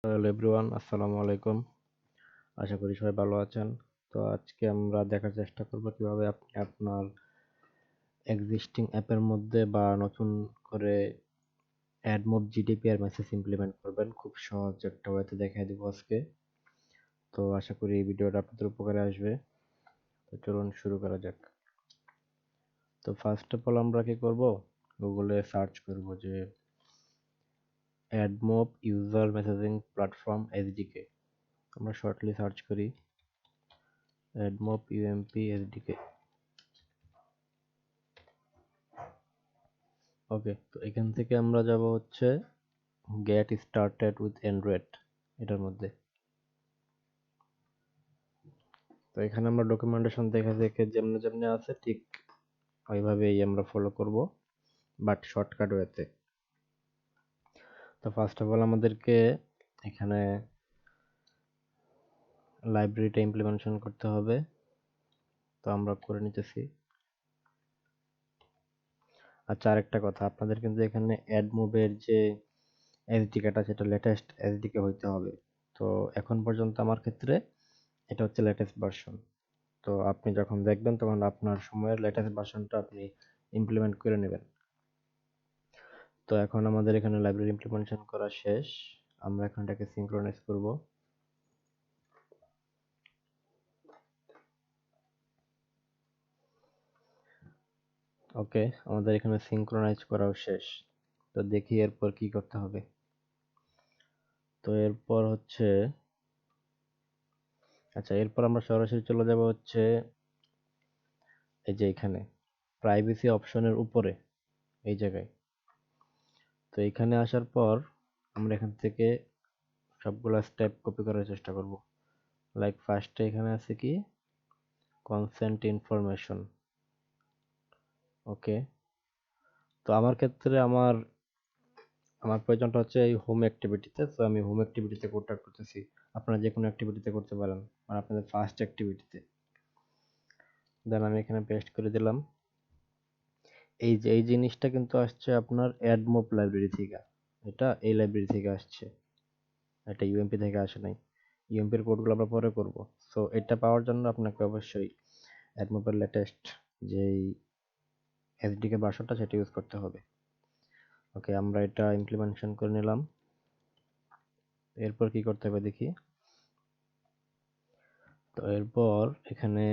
Hello everyone, আসসালামু আলাইকুম। আশা করি সবাই ভালো আছেন। তো আজকে আমরা দেখার চেষ্টা করব কিভাবে আপনি আপনার এক্সিস্টিং অ্যাপের মধ্যে বা নতুন করে Admob GDPR মেসেজ ইমপ্লিমেন্ট করবেন। খুব সহজ একটা ওয়েতে দেখাই দিব আজকে। তো আশা করি এই ভিডিওটা আপনাদের উপকারে আসবে। তো চলুন শুরু করা যাক। তো ফার্স্ট অফ অল আমরা কি করব? গুগলে সার্চ করব যে Admob user messaging platform SDK। আমরা শর্টলি সার্চ করি Admob UMP SDK। ওকে, তো এখান থেকে আমরা যাব হচ্ছে গেট স্টার্টেড উইথ অ্যান্ড্রয়েড এটার মধ্যে। তো এখানে আমরা ডকুমেন্টেশন দেখে দেখে যেমনি যেমনি আছে ঠিক ওইভাবেই আমরা ফলো করব, বাট শর্টকাট ওয়েতে। তো ফার্স্ট অফ অল আমাদেরকে এখানে লাইব্রেরিটা ইমপ্লিমেন্টেশন করতে হবে। তো আমরা করে নিতেছি। আচ্ছা, আরেকটা কথা, আপনাদের কিন্তু এখানে অ্যাডমোবের যে এসডিকেটা সেটা লেটেস্ট এসডিকে হইতে হবে। তো এখন পর্যন্ত আমার ক্ষেত্রে এটা হচ্ছে লেটেস্ট ভার্সন। তো আপনি যখন দেখবেন তখন আপনার সময়ের লেটেস্ট ভার্সনটা আপনি ইমপ্লিমেন্ট করে নেবেন। তো এখন আমাদের এখানে লাইব্রেরি ইমপ্লিমেন্টেশন করা শেষ। আমরা এখন এটাকে সিনক্রোনাইজ করব। ওকে, আমাদের এখানে সিনক্রোনাইজ করাও শেষ। তো দেখি এরপর কি করতে হবে। তো এরপর হচ্ছে আচ্ছা, এরপর আমরা সরাসরি চলে যাব হচ্ছে এই যে এখানে প্রাইভেসি অপশনের উপরে এই জায়গায়। তো এখানে আসার পর আমরা এখান থেকে সবগুলা স্টেপ কপি করার চেষ্টা করব। লাইক ফার্স্টে এখানে আছে কি কনসেন্ট ইনফরমেশন। ওকে, তো আমার ক্ষেত্রে আমার আমার প্রয়োজনটা হচ্ছে এই হোম অ্যাক্টিভিটিতে। তো আমি হোম অ্যাক্টিভিটিতে কোডটা করতেছি। আপনারা যে কোনো অ্যাক্টিভিটিতে করতে পারেন, মানে আপনাদের ফার্স্ট অ্যাক্টিভিটিতে। দেন আমি এখানে পেস্ট করে দিলাম। এই যে এই জিনিসটা কিন্তু আসছে আপনার অ্যাডমোব লাইব্রেরি থেকে। এটা এই লাইব্রেরি থেকে আসছে, এটা ইউএমপি থেকে আসে নাই। ইউএমপির কোডগুলো আমরা পরে করব। সো এটা পাওয়ার জন্য আপনাকে অবশ্যই অ্যাডমোবের লেটেস্ট যেই এসডিকে ভার্সনটা সেটা ইউজ করতে হবে। ওকে, আমরা এটা ইমপ্লিমেন্টেশন করে নিলাম। এরপর কি করতে হবে দেখি। তো এরপর এখানে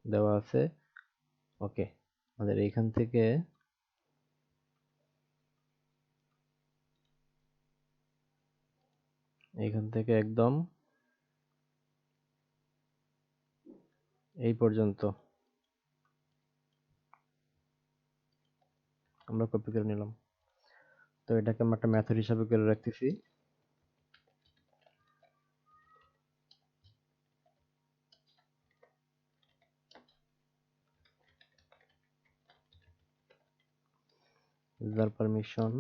দেওয়া আছে ওকে, আমাদের এইখান থেকে একদম এই পর্যন্ত আমরা কপি করে নিলাম। তো এটাকে আমরা একটা মেথড হিসাবে করে রাখতেছি। User permission.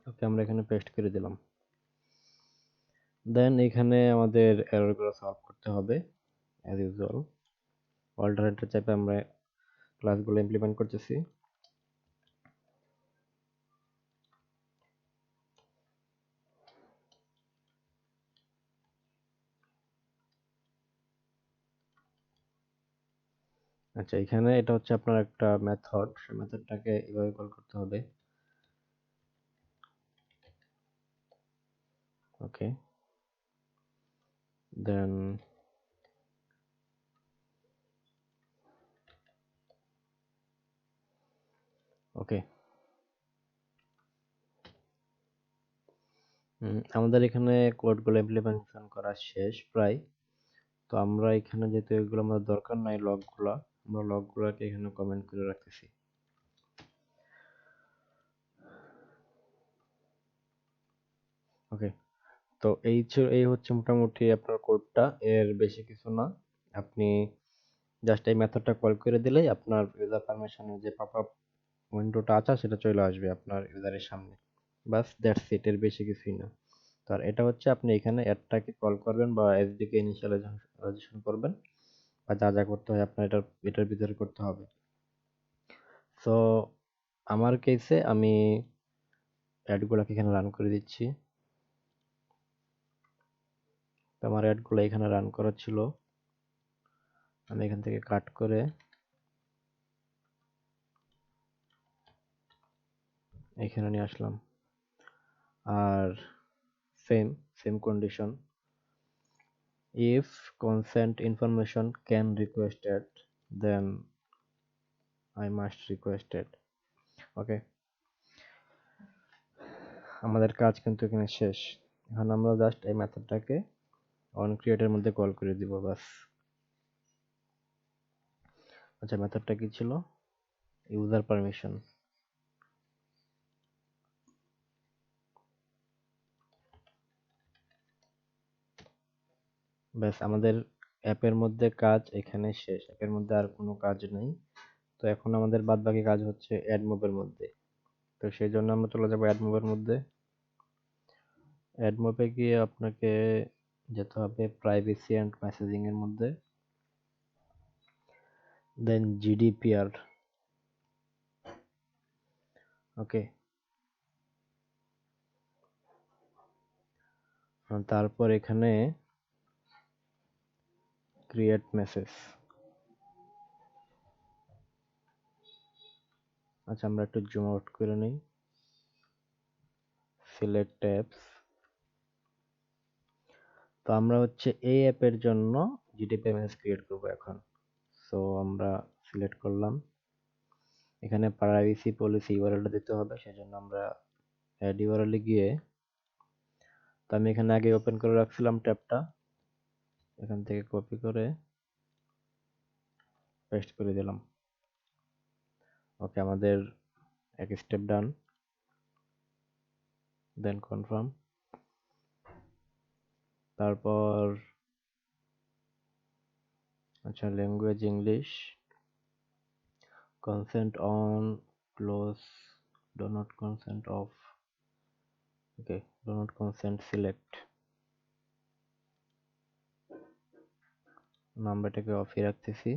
ওকে, আমরা এখানে পেস্ট করে দিলাম। দেন এখানে আমাদের এররগুলো সলভ করতে হবে অ্যাজ ইউজুয়াল। অল্টারনেটর চাইপে আমরা ক্লাসগুলো ইমপ্লিমেন্ট করতেছি। আচ্ছা, এখানে এটা হচ্ছে আপনার একটা মেথড, সেই মেথডটাকে এভাবে কল করতে হবে। ওকে, দেন ওকে, আমাদের এখানে কোডগুলো ইমপ্লিমেন্টেশন করা শেষ প্রায়। তো আমরা এখানে যেহেতু এগুলো আমাদের দরকার নাই লগগুলা, আমরা লগগুলাকে এখানে কমেন্ট করে রাখতেছি। ওকে, তো এই হচ্ছে মোটামুটি আপনার কোডটা, এর বেশি কিছু না। আপনি জাস্ট এই মেথডটা কল করে দিলেই আপনার ইউজার পারমিশনের যে পপআপ উইন্ডোটা আছে সেটা চলে আসবে আপনার ইউজারের সামনে। বাস দ্যাটস ইট, এর বেশি কিছুই না। তো আর এটা হচ্ছে আপনি এখানে অ্যাডটাকে কল করবেন বা এসডিকে ইনিশিয়ালাইজেশন করবেন, বা যা যা করতে হয় আপনার এটার ভিতরে করতে হবে। সো আমার কেসে আমি অ্যাডগুলোকে এখানে রান করে দিচ্ছি। আমার অ্যাডগুলো এখানে রান করা ছিল, আমি এখান থেকে কাট করে এখানে নিয়ে আসলাম। আর same condition, if consent information can requested, then I must requested. Okay, আমাদের কাজ কিন্তু এখানে শেষ। এখন আমরা জাস্ট এই মেথডটাকে অন ক্রিয়েটের মধ্যে কল করে দিব বাস। আচ্ছা, মেথডটা কি ছিল? User permission. ব্যাস, আমাদের অ্যাপের মধ্যে কাজ এখানে শেষ, অ্যাপের মধ্যে আর কোনো কাজ নেই। তো এখন আমাদের বাদ বাকি কাজ হচ্ছে অ্যাডমবের মধ্যে। তো সেই জন্য আমরা চলে যাবো অ্যাডমবের মধ্যে। অ্যাডমবে গিয়ে আপনাকে যেতে হবে প্রাইভেসি অ্যান্ড মেসেজিং এর মধ্যে, দেন জিডিপিআর। ওকে, তারপর এখানে ক্রিয়েট মেসেজ। আচ্ছা, আমরা একটু জুম আউট করে নিই, সিলেক্ট ট্যাবস। তো আমরা হচ্ছে এই অ্যাপের জন্য জিডিপিআর মেসেজ ক্রিয়েট করব এখন। সো আমরা সিলেক্ট করলাম, এখানে প্রাইভেসি পলিসি ইউআরএলটা দিতে হবে, সেজন্য আমরা অ্যাড ইউআরএল গিয়ে, তো আমি এখানে আগে ওপেন করে রাখছিলাম ট্যাবটা, এখান থেকে কপি করে পেস্ট করে দিলাম। ওকে, আমাদের এক স্টেপ ডান, দেন কনফার্ম। তারপর আচ্ছা, language English, consent on, close, do not consent off, okay, do not consent select, নাম্বারটাকে অফই রাখতেছি।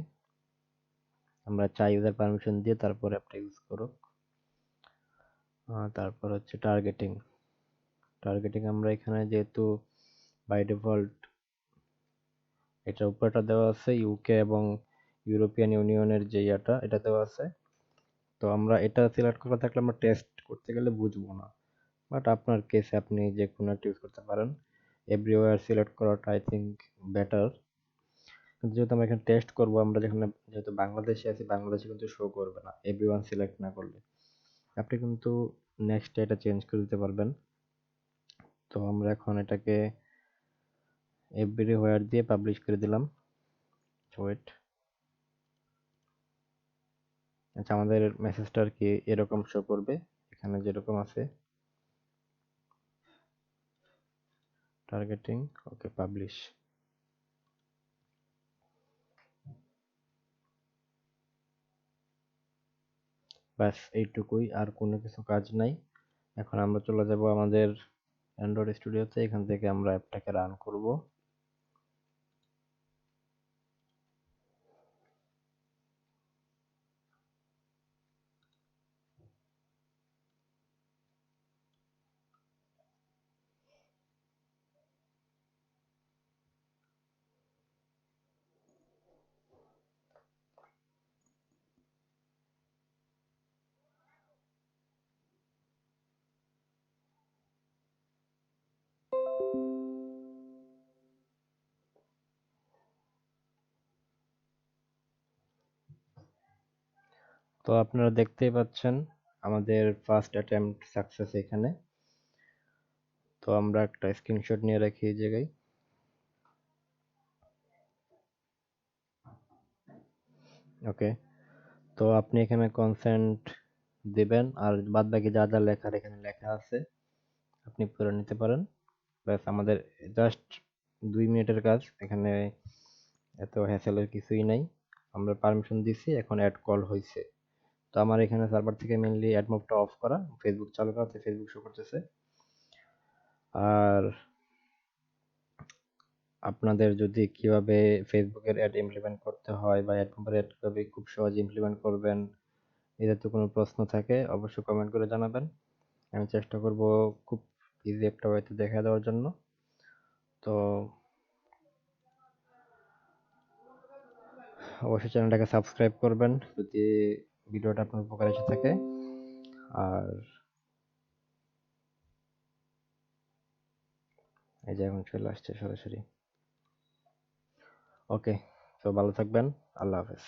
আমরা চাই ইউজার পারমিশন দিয়ে তারপর অ্যাপটা ইউজ করুক। তারপর হচ্ছে টার্গেটিং। আমরা এখানে যেহেতু বাই ডিফল্ট এটা উপরটা দেওয়া আছে ইউকে এবং ইউরোপিয়ান ইউনিয়নের যে এটা দেওয়া আছে, তো আমরা এটা সিলেক্ট করা থাকলে আমরা টেস্ট করতে গেলে বুঝবো না, বাট আপনার কেসে আপনি যে কোনো একটা ইউজ করতে পারেন। এভরিওয়্যার সিলেক্ট করাটা আই থিঙ্ক বেটার, কিন্তু যেহেতু আমরা এখানে টেস্ট করবো, আমরা যেহেতু বাংলাদেশে আছি, বাংলাদেশে কিন্তু শো করবে না এভরিওয়ান সিলেক্ট না করলে। আপনি কিন্তু নেক্সট এটা চেঞ্জ করে দিতে পারবেন। তো আমরা এখন এটাকে এভরিওয়্যার দিয়ে পাবলিশ করে দিলাম। ওয়েট, আচ্ছা, আমাদের মেসেজটা আর কি এরকম শো করবে, এখানে যেরকম আছে টার্গেটিং। ওকে, পাবলিশ। ব্যাস এইটুকুই, আর কোনো কিছু কাজ নাই। এখন আমরা চলে যাব আমাদের অ্যান্ড্রয়েড স্টুডিওতে, এখান থেকে আমরা অ্যাপটাকে রান করব। তো আপনারা দেখতেই পাচ্ছেন আমাদের ফার্স্ট অ্যাটেম্পট সাকসেস এখানে। তো আমরা একটা স্ক্রিনশট নিয়ে রাখি এই জায়গায়। ওকে, তো আপনি এখানে কনসেন্ট দিবেন, আর বাদ বাকি যা যা লেখার এখানে লেখা আছে আপনি পড়ে নিতে পারেন। ব্যাস, আমাদের জাস্ট 2 মিনিটের কাজ, এখানে এত হ্যাসেলের কিছুই নাই। আমরা পারমিশন দিছি, এখন অ্যাড কল হয়েছে। তো আমার এখানে সার্ভার থেকে মেইনলি অ্যাডমবটা অফ করা, ফেসবুক চালু করাতে ফেসবুক শো করতেছে। আর আপনাদের যদি কিভাবে ফেসবুকের অ্যাড ইমপ্লিমেন্ট করতে হয় বা অ্যাডমবের অ্যাড কিভাবে খুব সহজে ইমপ্লিমেন্ট করবেন, এদের তো কোনো প্রশ্ন থাকে অবশ্যই কমেন্ট করে জানাবেন। আমি চেষ্টা করব খুব ইজি একটা ওয়েতে দেখা দেওয়ার জন্য। তো অবশ্যই চ্যানেলটাকে সাবস্ক্রাইব করবেন যদি ভিডিওটা আপনার উপকারে এসে থাকে। আর এই যে এখন চলে আসছে সরাসরি। ওকে, তো ভালো থাকবেন। আল্লাহ হাফেজ।